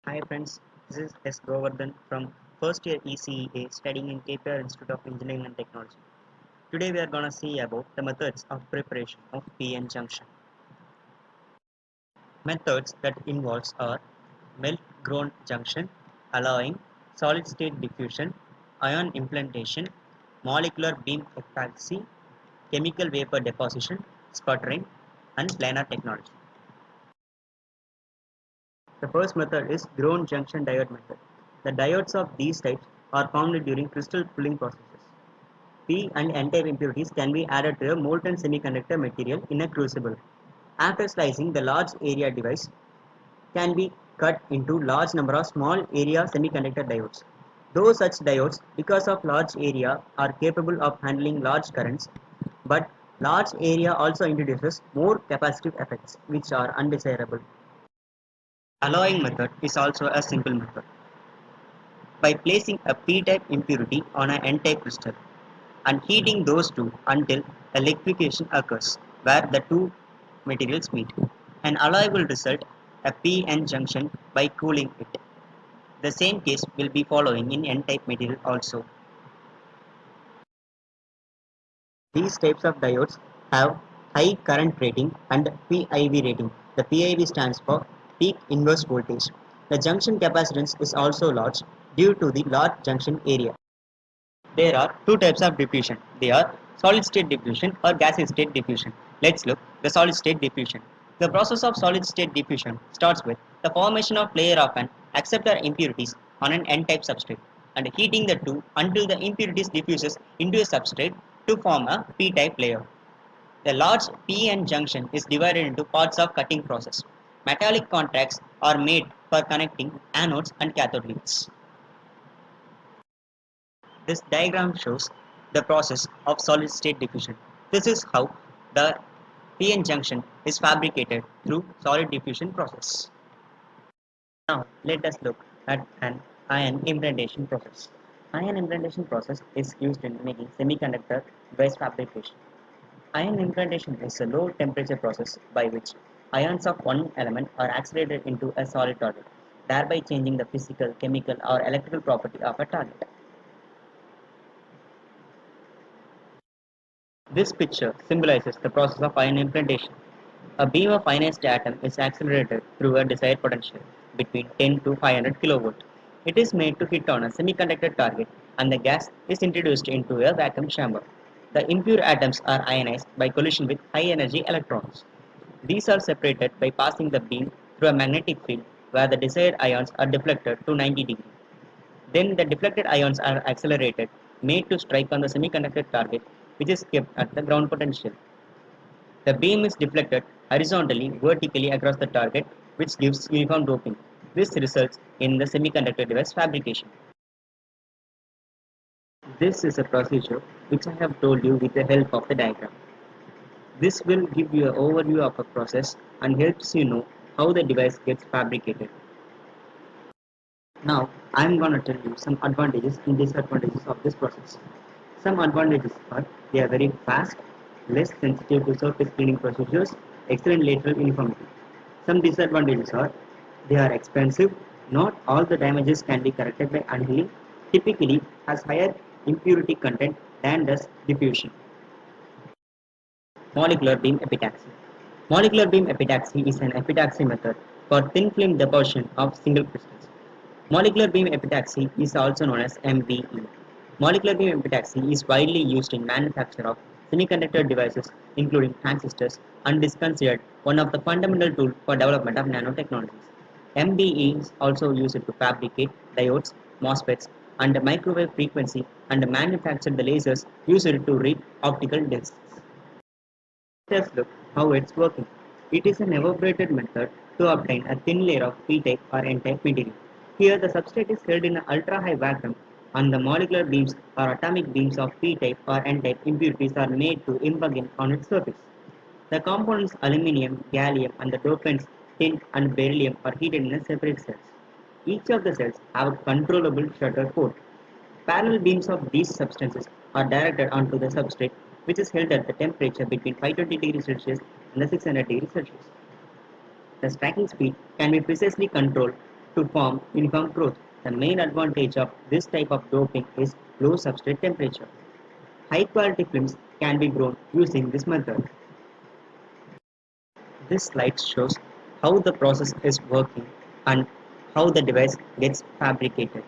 Hi friends, this is S. Govardhan from first year ECEA studying in KPR Institute of Engineering and Technology. Today we are going to see about the methods of preparation of PN junction. Methods that involves are melt grown junction, alloying, solid state diffusion, ion implantation, molecular beam epoxy, chemical vapor deposition, sputtering, and planar technology. The first method is grown junction diode method. The diodes of these types are formed during crystal pulling processes. P and N type impurities can be added to a molten semiconductor material in a crucible. After slicing, the large area device can be cut into large number of small area semiconductor diodes. Though such diodes, because of large area, are capable of handling large currents, but large area also introduces more capacitive effects which are undesirable. Alloying method is also a simple method. By placing a p-type impurity on an n-type crystal and heating those two until electrification occurs where the two materials meet. An alloy will result a p-n junction by cooling it. The same case will be following in n-type material also. These types of diodes have high current rating and PIV rating. The PIV stands for peak inverse voltage. The junction capacitance is also large due to the large junction area. There are two types of diffusion. They are solid state diffusion or gaseous state diffusion. Let's look the solid state diffusion. The process of solid state diffusion starts with the formation of layer of an acceptor impurities on an n-type substrate and heating the two until the impurities diffuses into a substrate to form a p-type layer. The large p-n junction is divided into parts of cutting process. Metallic contacts are made for connecting anodes and cathode leads. This diagram shows the process of solid state diffusion. This is how the PN junction is fabricated through solid diffusion process. Now let us look at an ion implantation process. Ion implantation process is used in making semiconductor device fabrication. Ion implantation is a low temperature process by which ions of one element are accelerated into a solid target, thereby changing the physical, chemical or electrical property of a target. This picture symbolizes the process of ion implantation. A beam of ionized atom is accelerated through a desired potential between 10 to 500 kV. It is made to hit on a semiconductor target and the gas is introduced into a vacuum chamber. The impure atoms are ionized by collision with high energy electrons. These are separated by passing the beam through a magnetic field where the desired ions are deflected to 90 degrees. Then the deflected ions are accelerated, made to strike on the semiconductor target, which is kept at the ground potential. The beam is deflected horizontally, vertically across the target, which gives uniform doping. This results in the semiconductor device fabrication. This is a procedure which I have told you with the help of the diagram. This will give you an overview of a process and helps you know how the device gets fabricated. Now, I am going to tell you some advantages and disadvantages of this process. Some advantages are they are very fast, less sensitive to surface cleaning procedures, excellent lateral uniformity. Some disadvantages are they are expensive, not all the damages can be corrected by annealing, typically has higher impurity content than does diffusion. Molecular beam epitaxy. Molecular beam epitaxy is an epitaxy method for thin film deposition of single crystals. Molecular beam epitaxy is also known as MBE. Molecular beam epitaxy is widely used in manufacture of semiconductor devices including transistors and is considered one of the fundamental tools for development of nanotechnologies. MBE is also used to fabricate diodes, MOSFETs and microwave frequency and manufacture the lasers used to read optical discs. Let us look how it's working. It is an evaporated method to obtain a thin layer of p-type or n-type material. Here the substrate is held in an ultra-high vacuum and the molecular beams or atomic beams of p-type or n-type impurities are made to impugn on its surface. The components aluminum, gallium and the dopants tin and beryllium are heated in a separate cells. Each of the cells have a controllable shutter port. Parallel beams of these substances are directed onto the substrate, which is held at the temperature between 520 degrees Celsius and 600 degrees Celsius. The striking speed can be precisely controlled to form uniform growth. The main advantage of this type of doping is low substrate temperature. High quality films can be grown using this method. This slide shows how the process is working and how the device gets fabricated.